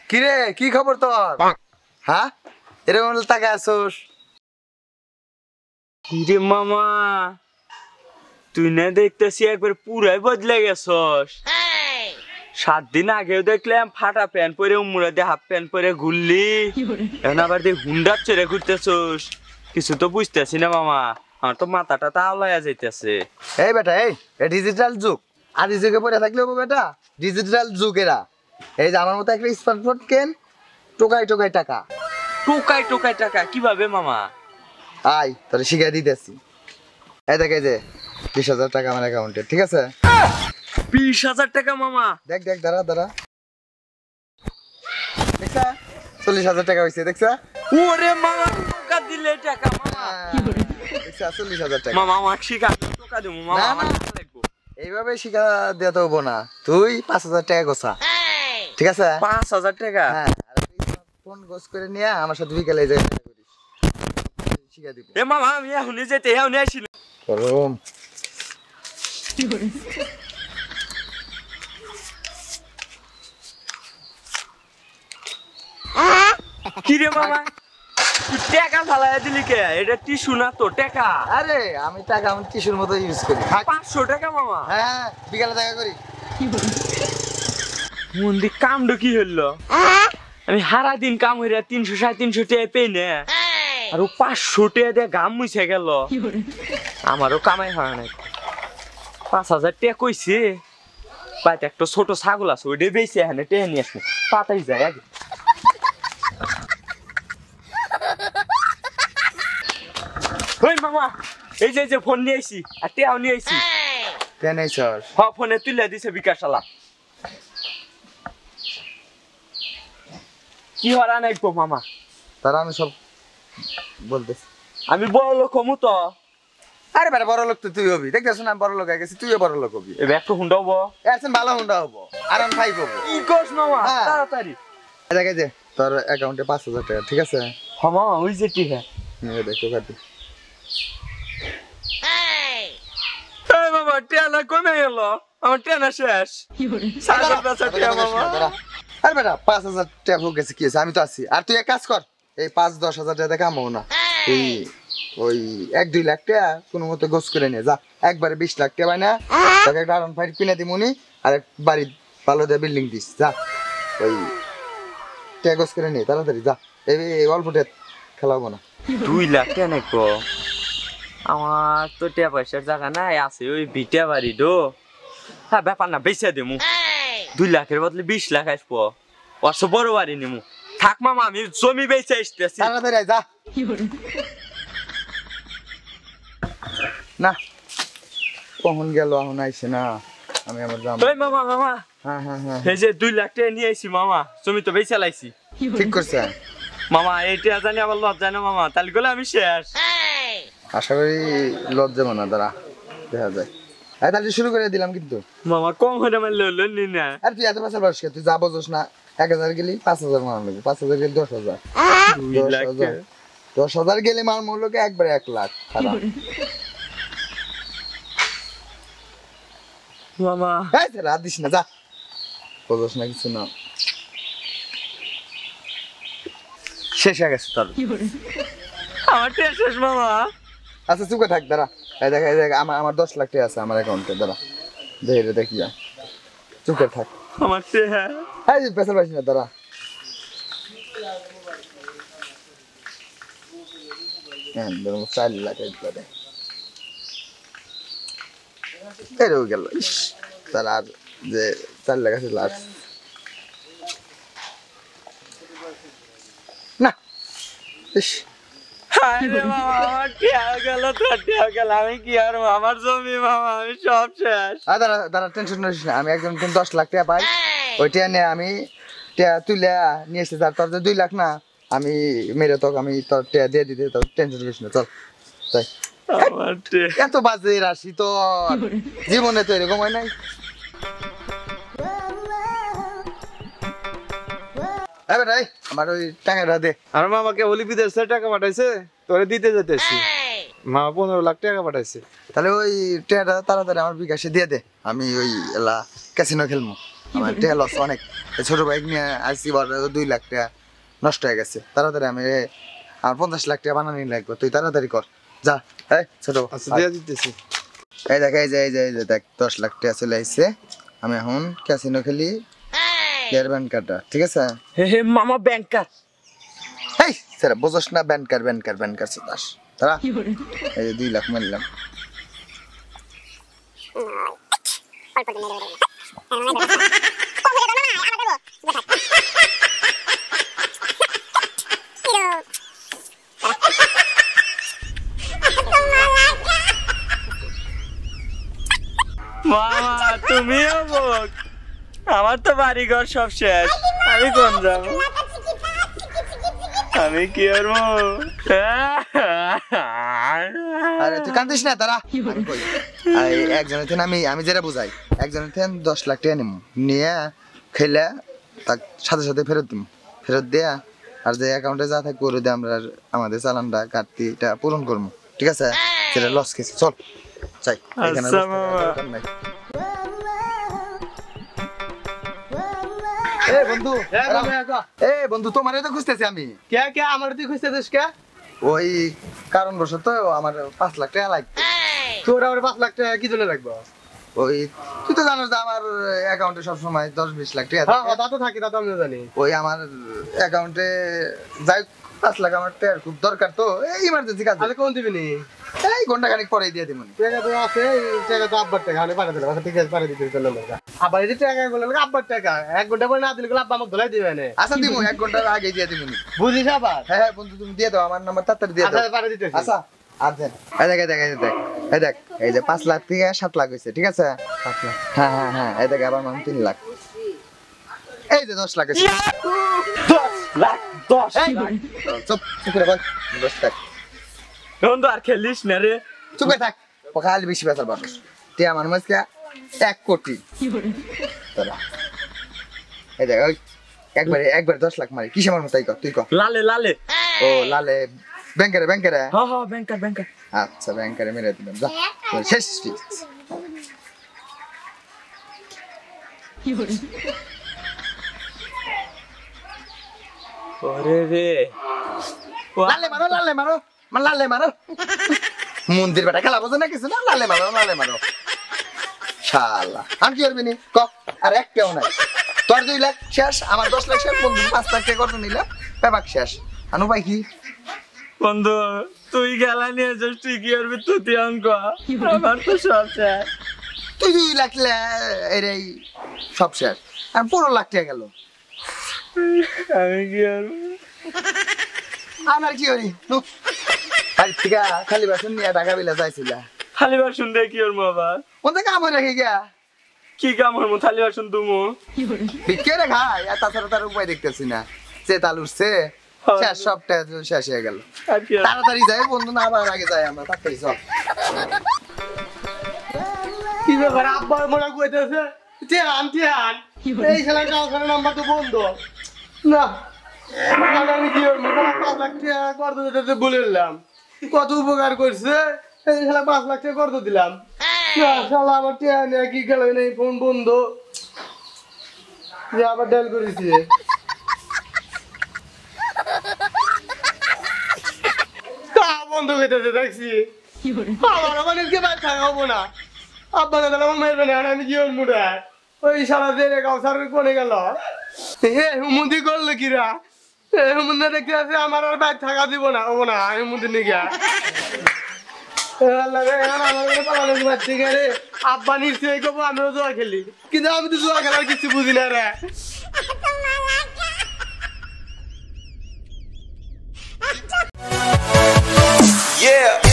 কিরে কি খবর তোর? হ্যাঁ এরকম টাকা আসোস? রে মামা তুই না দেখতেছি একবার পুরাই বদলে গেছস। 7 দিন আগেও দেখলাম ফাটা প্যান্ট পরে উমরা দিয়ে হাফ প্যান্ট পরে ঘুরলি, এখন আবার দিয়ে হুন্ডার চড়ে ঘুরতেছস। কিছু তো বুঝতেছি না মামা, আমার তো মাথাটা তাওলাইয়া যাইতেছে। এই বেটা এই ডিজিটাল যুগ, আর এই যুগে পড়ে থাকলে হবে বেটা? ডিজিটাল যুগ এরা। এই যে আমার মতো একটা স্মার্টফোন কেন, টোকাই টোকাই টাকা। টোকাই টোকাই টাকা কিভাবে মামা? আয় তোরে শিখাই দিতেছি। এই দেখ এই যে 20,000 টাকা আমার অ্যাকাউন্টে, ঠিক আছে? 20,000 টাকা মামা? দেখ দেখ দাঁড়া দাঁড়া, দেখছা 40,000 টাকা হয়েছে, দেখছা? ওরে মামা টোকা দিলে টাকা মামা। দেখছা 40,000 টাকা। মামা আমার শিখা টোকা দেবো মামা, না, আমার না। টাকা লাগবো। এইভাবে শিখা দিতে হবো না, তুই 5,000 টাকা গোছা, ঠিক আছে? 5,000 টাকা? হ্যাঁ, আর ফোন গোছ করে নিয়ে আমার সাথে বিকেলে যাই করিস, শিখা দিব। এ মামা আমি এখনই যেতে, এখনই আসিল। গরম কি রে মামা তুই টাকা ফালাইয়া দিলি কে? এটা টিস্যু না তো টাকা। আরে আমি টাকা আমি টিস্যুর মতো ইউজ করি। 500 টাকা মামা? হ্যাঁ বিকালে দেখা করি। মন্দির কামটা কি হইলো? আমি সারা দিন কাম হইরা 300 350 টাকা পেই না, আর 500 টাকা দিয়ে গাম মুছে গেল। আমারও কামাই হয় না। 5,000 টাকা কইছে, বাড়িতে একটা ছোট ছাগল আছে, ওইটা বেশি এখানে টেনে নিয়ে আসবে, পাতাই যায় আগে। ওই মামা এই যে ফোন নিয়ে আইছি, আর টেয়াও নিয়ে আইছি। কেন স্যার? ফোনে তুলে দিছে বিকাশ শালা। কি হরা নাইবো মামা? তারা আমি সব বলতেছি। আমি বড় লোক হমু তো। আরে বেটা বড় লোক তো তুই হবি, দেখতেছ না বড় লোক হয়ে গেছি, তুইও বড় লোক হবি। এবার একটু হুন্ডা হবো। এখন ভালো হুন্ডা হবো, আর আমি ফাইভ হবো। কি কোস মামা হ্যাঁ। তাড়াতাড়ি। দেখ এই যে তোর অ্যাকাউন্টে 5,000 টাকা, ঠিক আছে? হ্যাঁ মামা ওই যে ঠিক আছে। নিয়ে দেখ তো কাটি। এই মামা টেনা কমে গেল, আমার টেনা শেষ। ছাগল বেচা টেয়া মামা। আরে বেটা 5,000 টাকা হোক গেছে, কি আছে? আমি তো আছি। আর তুই এক কাজ কর, এই 5-10,000 টাকা কামাও না, এই ওই 1-2 লাখ টাকা কোনো মতো গোছ করে নিয়ে যা, একবারে 20 লাখ টাকা না তোকে একটা আরন ফাইট কিনে দিমুনি, আর এক বাড়ি ভালো দিয়ে বিল্ডিং দিস যা, ওই টাকা গোছ করে নিয়ে তাড়াতাড়ি যা, এই অল্প টাকা খেলাবো না। 2 লাখ টাকা নাকো? আমার তো টিয়া পয়সার জায়গা নাই, আছে ওই ভিটা বাড়ি দো। হ্যাঁ ব্যাপার না, বেচা দেমু। 2 লাখের বদলে 20 লাখ আসবো, অর্থ বড় বাড়ি নিমু। থাক মামা আমি জমি বেচে আসতেছি। তাড়াতাড়ি আয়, যা। না কখন গেল, এখন আইসে না, আমি আমার যাম। ওই মামা মামা হ্যাঁ হ্যাঁ হ্যাঁ এই যে 2 লাখ টাকা নিয়ে আইছি মামা, জমি তো বেচে লাইছি। ঠিক করছে। মামা এইটা জানি আবার লজ্জা না মামা, তাহলে গেলে আমি শেষ। আশা করি লজ্জা না, দাঁড়া দেখা যায়। তাহলে শুরু করে দিলাম কিন্তু। মামা কম হয়ে মারলে হলো নি না। আর তুই এত পয়সা বয়স, তুই যা বোঝস না। 1,000 গেলি 5,000 মার লাগবে, 5,000 গেলি 10,000, 2 লাখ 10,000 গেলে মার মূল্যকে একবারে 1 লাখ। মামা রাত দিস না, যা বোঝস না কিছু না, শেষ হয়ে গেছে তোর। আমার টেয়া শেষ মামা। আচ্ছা চুপে থাক, দাঁড়া। এই দেখ আমার 10 লাখ টাকা আছে আমার অ্যাকাউন্টে, দাঁড়া দেখি যা, চুপে থাক। আমার টেয়া এই যে পেছাল পাইছি না, দাঁড়া। হ্যাঁ 4 লাখ একবারে এরও গেল। ইস তার আর যে 4 লাখ আছে লাস্ট না। ইস আরে মামা আমার টেয়া গেল তো টেয়া গেল, আমি কি আর আমার জমি মামা আমি সব শেষ। দাঁড়া দাঁড়া, টেনশন করিস না, আমি একদম 10 লাখ টাকা পাই, ওইটা নিয়ে আমি টাকা তুলে নিয়ে এসে, তোর যে 2 লাখ না, আমি মেরে তোকে আমি তোর টাকা দিয়ে দিতে, তোর টেনশন করিস না, চল তাই। আমার টেয়া এত বাজে রাশি তো জীবনে তো এরকম হয় নাই। আমার ওই টাকাটা দে। আর মামাকে হলি বিদেশে টাকা পাঠাইছে, তোরে দিতে যেতেছি। মামা 15 লাখ টাকা পাঠাইছে। তাহলে ওই টাকাটা তাড়াতাড়ি আমার বিকাশে দিয়ে দে, আমি ওই এলা ক্যাসিনো খেলবো। আমার টাকা লস অনেক। এই ছোট বাইক নিয়ে আসছি, 2 লাখ টাকা নষ্ট হয়ে গেছে। তাড়াতাড়ি আমি আমার 50 লাখ টাকা বানানি লাগবে, তুই তাড়াতাড়ি কর যা। এই ছোট আচ্ছা দিয়ে দিতেছি। এই দেখ, এই যে দেখ 10 লাখ টাকা চলে আসছে। আমি এখন ক্যাসিনো খেলি, এয়ার ব্যান্ড কার্ডটা, ঠিক আছে? হে মামা ব্যাংকার। এই স্যার বুঝোস না, ব্যান্ড কার দাস তারা। এই যে 2 লাখ মারলাম। মামা তুমিও বক, আমার তো বাড়ি ঘর সব শেষ, আমি কোন যাবো? আমি কি করবো? আরে তুই কান্দিস না তারা। একজনের থেকে আমি যেটা বুঝাই, একজনের থেকে 10 লাখ টাকা নিব, নিয়ে খেলে তার সাথে সাথে ফেরত দিব। ফেরত দেয়া আর যে অ্যাকাউন্টে যা থাকবে ওরে দিয়ে আমরা আমাদের চালানটা ঘাটতিটা পূরণ করবো, ঠিক আছে? সেটা লস খেয়েছে, চল চাই। আচ্ছা মামা। এই বন্ধু, এই বন্ধু তোমারে তো খুঁজতেছি আমি। কে কে আমার তুই খুঁজতেছিস কে? ওই কারণবশত আমার 5 লাখ টাকা লাগবে। তোর আবার 5 লাখ টাকা কি জন্য লাগবে? ওই তুই তো জানোস যে আমার অ্যাকাউন্টে সবসময় 10-20 লাখ টাকা হ্যাঁ থাকে। তা তো থাকি, তা তো আমি জানি। ওই আমার অ্যাকাউন্টে যাই 5 লাখ আমার টাকার খুব দরকার, তো এই ইমার্জেন্সি কাজ। তাহলে কোন দিবি নি? এই ঘন্টা খানিক পরে দিয়ে দিব। টাকা তো আছে, এই টাকা তো আব্বার টাকা, আমি পাঠিয়ে দিলাম। আচ্ছা ঠিক আছে, পাঠিয়ে দিতে চললাম। আবার এই যে টাকা গুলো আব্বার টাকা, 1 ঘন্টা পরে না দিলে আব্বা আমাকে ধলাই দিবে না। আচ্ছা দিব, 1 ঘন্টা আগে দিয়ে দিব। বুঝিস আবার? হ্যাঁ হ্যাঁ বন্ধু, তুমি দিয়ে দাও আমার নাম্বার, তাড়াতাড়ি দিয়ে দাও। আচ্ছা পাঠিয়ে দিতেছি। আচ্ছা আর দেন। এই দেখ, এই দেখ, এই যে 5 লাখ থেকে 7 লাখ হয়েছে, ঠিক আছে? 5 লাখ। হ্যাঁ হ্যাঁ হ্যাঁ, এই দেখ আবার মান 3 লাখ। এই যে 10 লাখ হয়েছে। 10 এই চুপ চুপ করে বল, 10 লাখ। বন্ধু আর খেলিস না রে। চুপ করে থাক, খালি বেশি বেচার মানুষ। তুই আমার মাঝকে 1 কোটি তোরা। এই দেখ, ওই একবারে 10 লাখ মারি, কিসে মারবো তাই কর, তুই কর। লালে ও লালে ব্যাংকারে হ্যাঁ ব্যাংকার। আচ্ছা ব্যাংকারে মেরে দিলাম, যা শেষ। ঠিক আছে। ওরে রে, লালে মারো মন্দির বেটা খেলা বোঝে না কিছু না, লালে মারো শালা। আর কি করবি নি ক? আর একটাও নাই। তোর 2 লাখ শেষ, আমার 10 লাখ শেষ, বন্ধু 5 লাখ টাকা কত নিলাম, পেবাক শেষ। আনু ভাই কি বন্ধু তুই খেলা নিয়ে যাস, তুই কি করবি? তুই অঙ্ক, আমার তো সব শেষ। তুই 2 লাখ এই সব শেষ, আর 15 লাখ টাকা গেল। আমি কি করবো? আমার কি করি বাড়ি থেকে খালি বাসন নিয়ে টাকা বিলা যাইছিল, খালি বাসন দিয়ে কি করবো আবার? ওদের কাম হয়ে রেখে গিয়া কি কাম হরমো? খালি বাসন তুমো বিকে রে খাই, আর তাছাড়া তার উপায় দেখতেছি না। সে তাল উঠছে শেষ, সবটা শেষ হয়ে গেল। আর কি? তাড়াতাড়ি যাই বন্ধু, না আবার আগে যাই আমরা, তাড়াতাড়ি চল। কি ব্যাপার, আব্বা মোড়া কইতেছে টিয়ান এই শালার কাউখানা নাম্বার তো বন্ধ না। আমি কি করবো? 5 লাখ টাকা করতে দিতে বলেছিলাম, কত উপকার করছে। এই শালা 5 লাখ টাকা করতে দিলাম না, শালা আমার টিয়া নিয়ে কি গেল, এই ফোন বন্ধ, যে আবার ডায়াল করেছি। বন্ধ হইতেছে দেখছি, আমার মানুষকে বাইর থাকা হবো না। আব্বা না আমার মায়ের বেনে, আমি কি ওর মুড়ে ওই সারা দিয়ে কাউসার কোনে গেল। হুমুন্দি করলো কিরা, হুমুন্দা দেখতে আছে আমার আর বাইর থাকা দিব না, হবো না হুমুন্দি নিগা। আব্বা নিশ্চয়ই কব আমিও জোয়া খেলি, কিন্তু আমি তো জোয়া খেলার কিছু বুঝি না রে। Yeah.